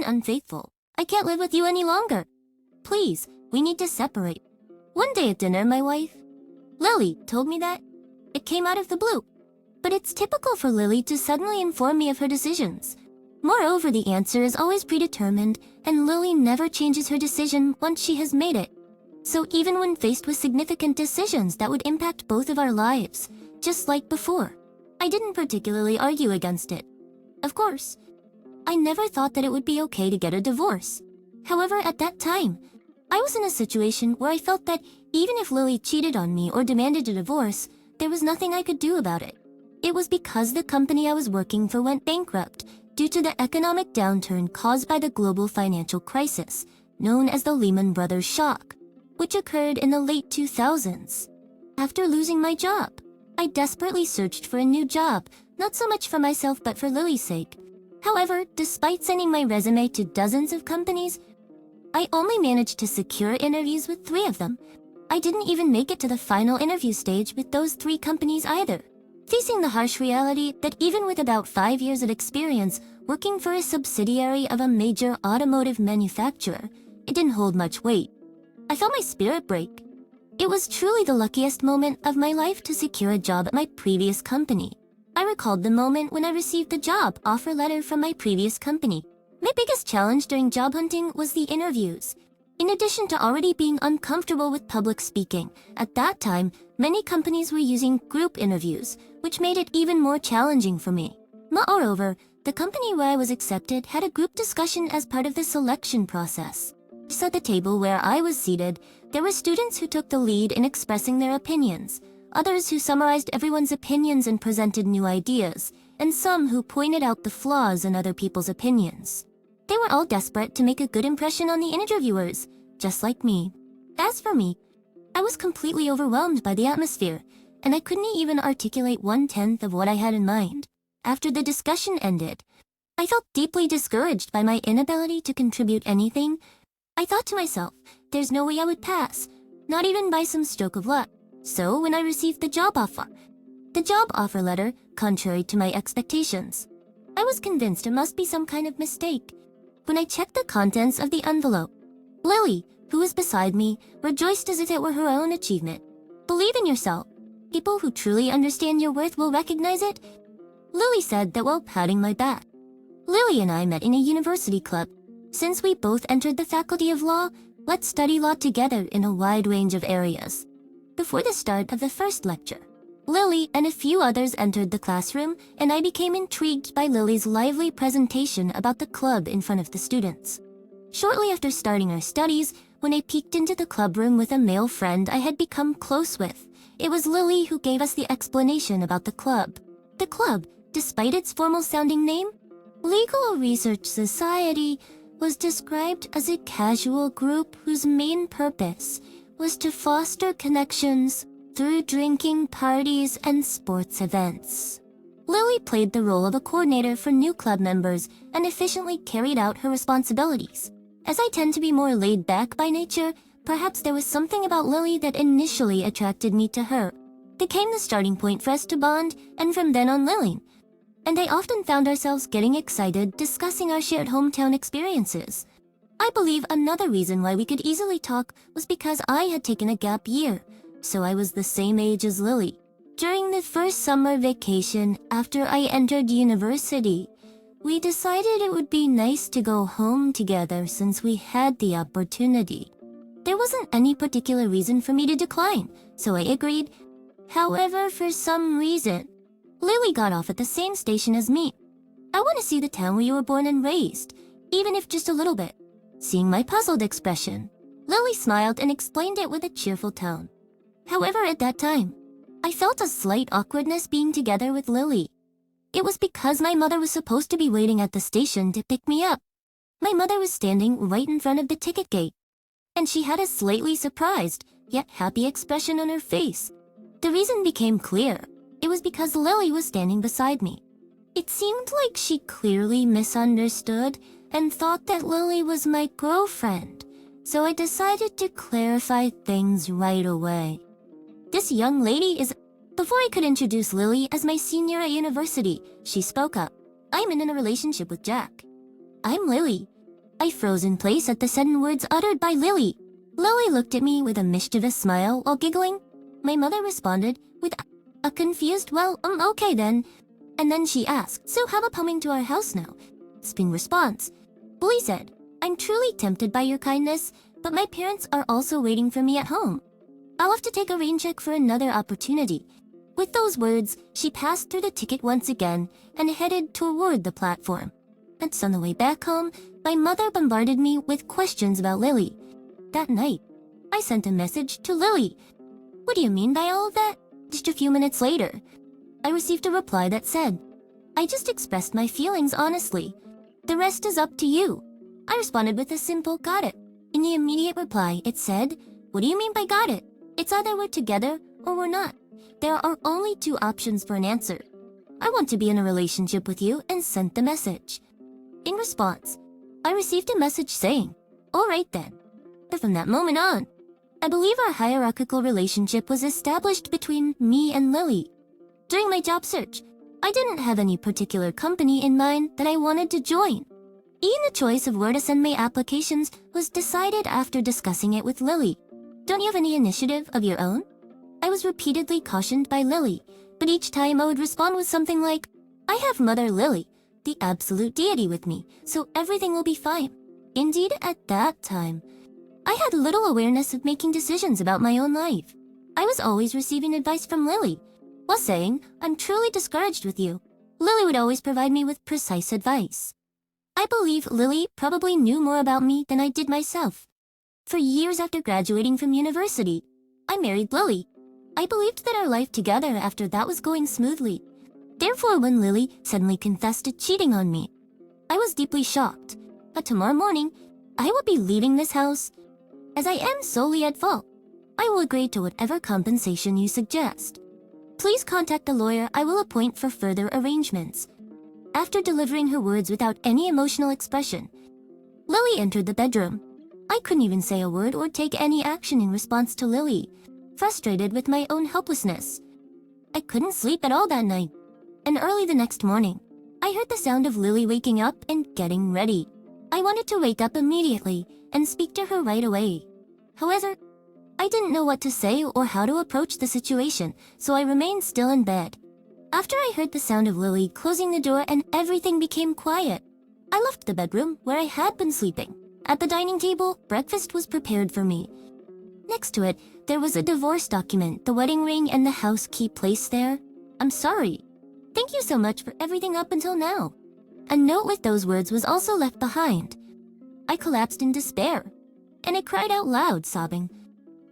unfaithful. I can't live with you any longer. Please, we need to separate. One day at dinner, my wife, Lily, told me that. It came out of the blue. But it's typical for Lily to suddenly inform me of her decisions. Moreover, the answer is always predetermined, and Lily never changes her decision once she has made it. So even when faced with significant decisions that would impact both of our lives, just like before, I didn't particularly argue against it. Of course, I never thought that it would be okay to get a divorce. However, at that time, I was in a situation where I felt that even if Lily cheated on me or demanded a divorce, there was nothing I could do about it. It was because the company I was working for went bankrupt due to the economic downturn caused by the global financial crisis, known as the Lehman Brothers shock, which occurred in the late 2000s. After losing my job, I desperately searched for a new job, not so much for myself but for Lily's sake. However, despite sending my resume to dozens of companies, I only managed to secure interviews with 3 of them. I didn't even make it to the final interview stage with those 3 companies either. Facing the harsh reality that even with about 5 years of experience working for a subsidiary of a major automotive manufacturer, it didn't hold much weight. I felt my spirit break. It was truly the luckiest moment of my life to secure a job at my previous company. I recalled the moment when I received the job offer letter from my previous company. My biggest challenge during job hunting was the interviews. In addition to already being uncomfortable with public speaking, at that time, many companies were using group interviews, which made it even more challenging for me. Moreover, the company where I was accepted had a group discussion as part of the selection process. So at the table where I was seated, there were students who took the lead in expressing their opinions, others who summarized everyone's opinions and presented new ideas, and some who pointed out the flaws in other people's opinions. They were all desperate to make a good impression on the interviewers, just like me. As for me, I was completely overwhelmed by the atmosphere, and I couldn't even articulate 1/10 of what I had in mind. After the discussion ended, I felt deeply discouraged by my inability to contribute anything. I thought to myself, there's no way I would pass, not even by some stroke of luck. So when I received the job offer letter, contrary to my expectations, I was convinced it must be some kind of mistake. When I checked the contents of the envelope, Lily, who was beside me, rejoiced as if it were her own achievement. Believe in yourself. People who truly understand your worth will recognize it, Lily said that while patting my back. Lily and I met in a university club. Since we both entered the faculty of law, let's study law together in a wide range of areas. Before the start of the first lecture, Lily and a few others entered the classroom, and I became intrigued by Lily's lively presentation about the club in front of the students. Shortly after starting our studies, when I peeked into the club room with a male friend I had become close with, it was Lily who gave us the explanation about the club. The club, despite its formal-sounding name, Legal Research Society, was described as a casual group whose main purpose was to foster connections through drinking parties and sports events. Lily played the role of a coordinator for new club members and efficiently carried out her responsibilities. As I tend to be more laid back by nature, perhaps there was something about Lily that initially attracted me to her. Became the starting point for us to bond, and from then on Lily and I often found ourselves getting excited discussing our shared hometown experiences. I believe another reason why we could easily talk was because I had taken a gap year, so I was the same age as Lily. During the first summer vacation after I entered university, we decided it would be nice to go home together since we had the opportunity. There wasn't any particular reason for me to decline, so I agreed. However, for some reason, Lily got off at the same station as me. I want to see the town where you were born and raised, even if just a little bit. Seeing my puzzled expression, Lily smiled and explained it with a cheerful tone. However, at that time, I felt a slight awkwardness being together with Lily. It was because my mother was supposed to be waiting at the station to pick me up. My mother was standing right in front of the ticket gate, and she had a slightly surprised, yet happy expression on her face. The reason became clear. It was because Lily was standing beside me. It seemed like she clearly misunderstood and thought that Lily was my girlfriend, so I decided to clarify things right away. This young lady is... Before I could introduce Lily as my senior at university, she spoke up. I'm in a relationship with Jack. I'm Lily. I froze in place at the sudden words uttered by Lily. Lily looked at me with a mischievous smile while giggling. My mother responded with a confused, well, okay then. And then she asked, so how about coming to our house now? Spin response. Lily said, I'm truly tempted by your kindness, but my parents are also waiting for me at home. I'll have to take a rain check for another opportunity. With those words, she passed through the ticket once again and headed toward the platform. And on the way back home, my mother bombarded me with questions about Lily. That night, I sent a message to Lily. What do you mean by all of that? Just a few minutes later, I received a reply that said, I just expressed my feelings honestly. The rest is up to you. I responded with a simple got it. In the immediate reply, it said, what do you mean by got it? It's either we're together or we're not. There are only two options for an answer. I want to be in a relationship with you and sent the message. In response, I received a message saying, all right then. And from that moment on, I believe our hierarchical relationship was established between me and Lily. During my job search, I didn't have any particular company in mind that I wanted to join. Even the choice of where to send my applications was decided after discussing it with Lily. Don't you have any initiative of your own? I was repeatedly cautioned by Lily, but each time I would respond with something like, I have Mother Lily, the absolute deity with me, so everything will be fine. Indeed, at that time, I had little awareness of making decisions about my own life. I was always receiving advice from Lily. While saying, I'm truly discouraged with you, Lily would always provide me with precise advice. I believe Lily probably knew more about me than I did myself. For years after graduating from university, I married Lily. I believed that our life together after that was going smoothly. Therefore, when Lily suddenly confessed to cheating on me, I was deeply shocked. But tomorrow morning, I will be leaving this house. As I am solely at fault, I will agree to whatever compensation you suggest. Please contact the lawyer I will appoint for further arrangements. After delivering her words without any emotional expression, Lily entered the bedroom. I couldn't even say a word or take any action in response to Lily, frustrated with my own helplessness. I couldn't sleep at all that night, and early the next morning, I heard the sound of Lily waking up and getting ready. I wanted to wake up immediately and speak to her right away. However, I didn't know what to say or how to approach the situation, so I remained still in bed. After I heard the sound of Lily closing the door and everything became quiet, I left the bedroom where I had been sleeping. At the dining table, breakfast was prepared for me. Next to it, there was a divorce document, the wedding ring, and the house key placed there. I'm sorry. Thank you so much for everything up until now. A note with those words was also left behind. I collapsed in despair, and I cried out loud, sobbing,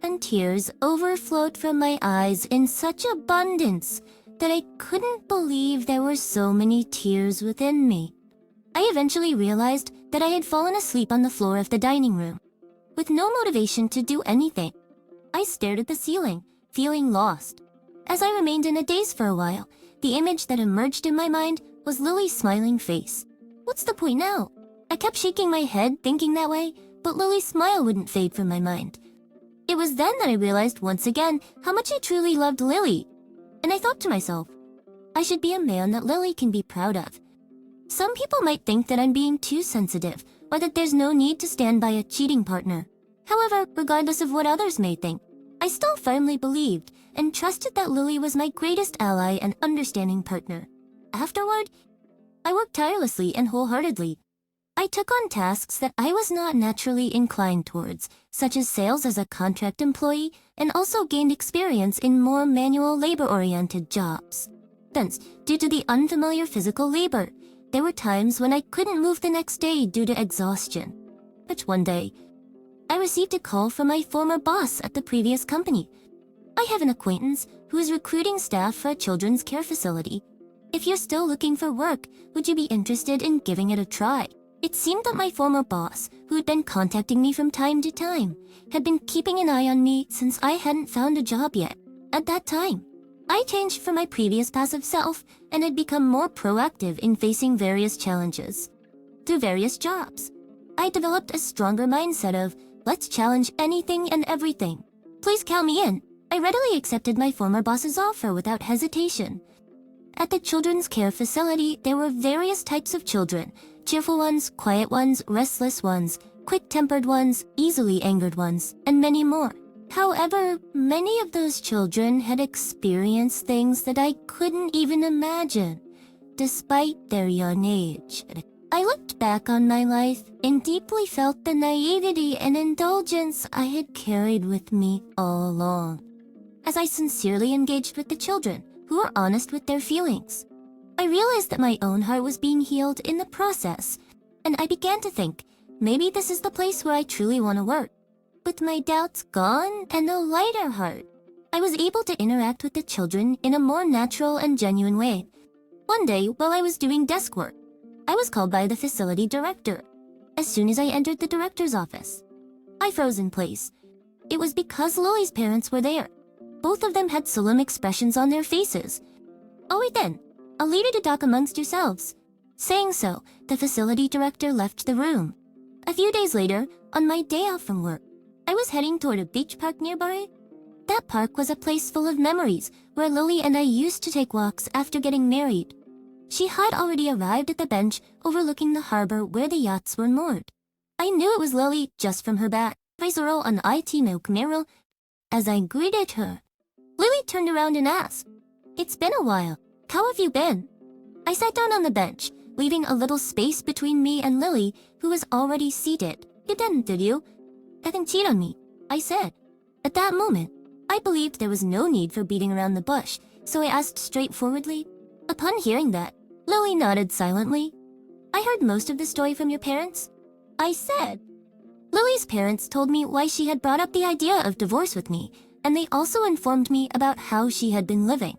and tears overflowed from my eyes in such abundance that I couldn't believe there were so many tears within me. I eventually realized that I had fallen asleep on the floor of the dining room, with no motivation to do anything. I stared at the ceiling, feeling lost. As I remained in a daze for a while, the image that emerged in my mind was Lily's smiling face. What's the point now? I kept shaking my head, thinking that way, but Lily's smile wouldn't fade from my mind. It was then that I realized once again how much I truly loved Lily. And I thought to myself, I should be a man that Lily can be proud of. Some people might think that I'm being too sensitive, or that there's no need to stand by a cheating partner. However, regardless of what others may think, I still firmly believed and trusted that Lily was my greatest ally and understanding partner. Afterward, I worked tirelessly and wholeheartedly. I took on tasks that I was not naturally inclined towards, such as sales as a contract employee, and also gained experience in more manual labor-oriented jobs. Thus, due to the unfamiliar physical labor, there were times when I couldn't move the next day due to exhaustion. But one day, I received a call from my former boss at the previous company. I have an acquaintance who is recruiting staff for a children's care facility. If you're still looking for work, would you be interested in giving it a try? It seemed that my former boss, who had been contacting me from time to time, had been keeping an eye on me since I hadn't found a job yet. At that time, I changed from my previous passive self and had become more proactive in facing various challenges. Through various jobs, I developed a stronger mindset of, let's challenge anything and everything. Please count me in. I readily accepted my former boss's offer without hesitation. At the children's care facility, there were various types of children, Cheerful ones, quiet ones, restless ones, quick-tempered ones, easily angered ones, and many more. However, many of those children had experienced things that I couldn't even imagine, despite their young age. I looked back on my life and deeply felt the naivety and indulgence I had carried with me all along. As I sincerely engaged with the children, who were honest with their feelings, I realized that my own heart was being healed in the process, and I began to think, maybe this is the place where I truly want to work. With my doubts gone and a lighter heart, I was able to interact with the children in a more natural and genuine way. One day, while I was doing desk work, I was called by the facility director. As soon as I entered the director's office, I froze in place. It was because Lily's parents were there. Both of them had solemn expressions on their faces. "All right then, I'll leave you to talk amongst yourselves." Saying so, the facility director left the room. A few days later, on my day off from work, I was heading toward a beach park nearby. That park was a place full of memories where Lily and I used to take walks after getting married. She had already arrived at the bench overlooking the harbor where the yachts were moored. I knew it was Lily just from her back, visceral on IT milk mirror. As I greeted her, Lily turned around and asked, "It's been a while. How have you been?" I sat down on the bench, leaving a little space between me and Lily, who was already seated. "You didn't, did you?" "I think cheat on me," I said. At that moment, I believed there was no need for beating around the bush, so I asked straightforwardly. Upon hearing that, Lily nodded silently. "I heard most of the story from your parents," I said. Lily's parents told me why she had brought up the idea of divorce with me, and they also informed me about how she had been living.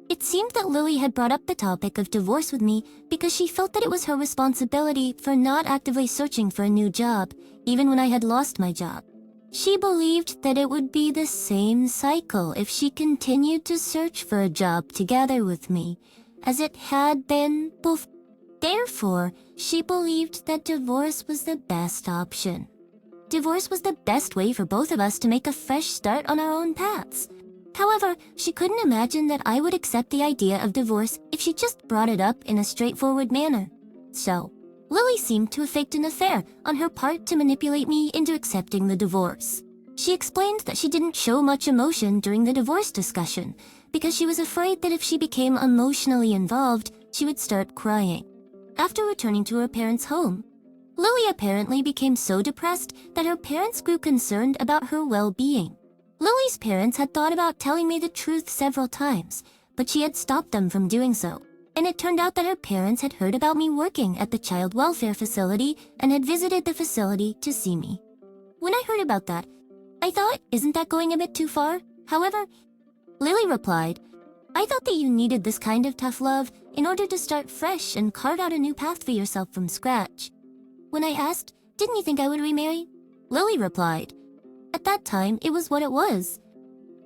It seemed that Lily had brought up the topic of divorce with me because she felt that it was her responsibility for not actively searching for a new job, even when I had lost my job. She believed that it would be the same cycle if she continued to search for a job together with me, as it had been before. Therefore, she believed that divorce was the best option. Divorce was the best way for both of us to make a fresh start on our own paths. However, she couldn't imagine that I would accept the idea of divorce if she just brought it up in a straightforward manner. So, Lily seemed to have faked an affair on her part to manipulate me into accepting the divorce. She explained that she didn't show much emotion during the divorce discussion because she was afraid that if she became emotionally involved, she would start crying. After returning to her parents' home, Lily apparently became so depressed that her parents grew concerned about her well-being. Lily's parents had thought about telling me the truth several times, but she had stopped them from doing so. And it turned out that her parents had heard about me working at the child welfare facility and had visited the facility to see me. When I heard about that, I thought, isn't that going a bit too far? However, Lily replied, "I thought that you needed this kind of tough love in order to start fresh and carve out a new path for yourself from scratch." When I asked, "Didn't you think I would remarry?" Lily replied, "At that time, it was what it was.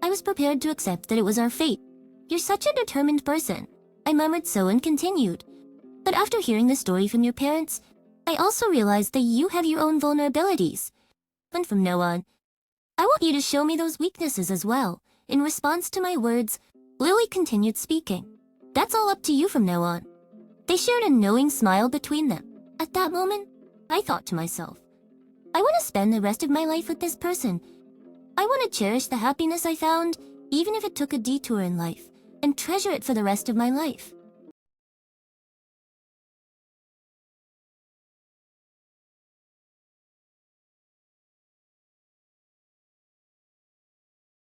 I was prepared to accept that it was our fate. You're such a determined person." I murmured so and continued. "But after hearing the story from your parents, I also realized that you have your own vulnerabilities. And from now on, I want you to show me those weaknesses as well." In response to my words, Lily continued speaking. "That's all up to you from now on." They shared a knowing smile between them. At that moment, I thought to myself, I want to spend the rest of my life with this person. I want to cherish the happiness I found, even if it took a detour in life, and treasure it for the rest of my life.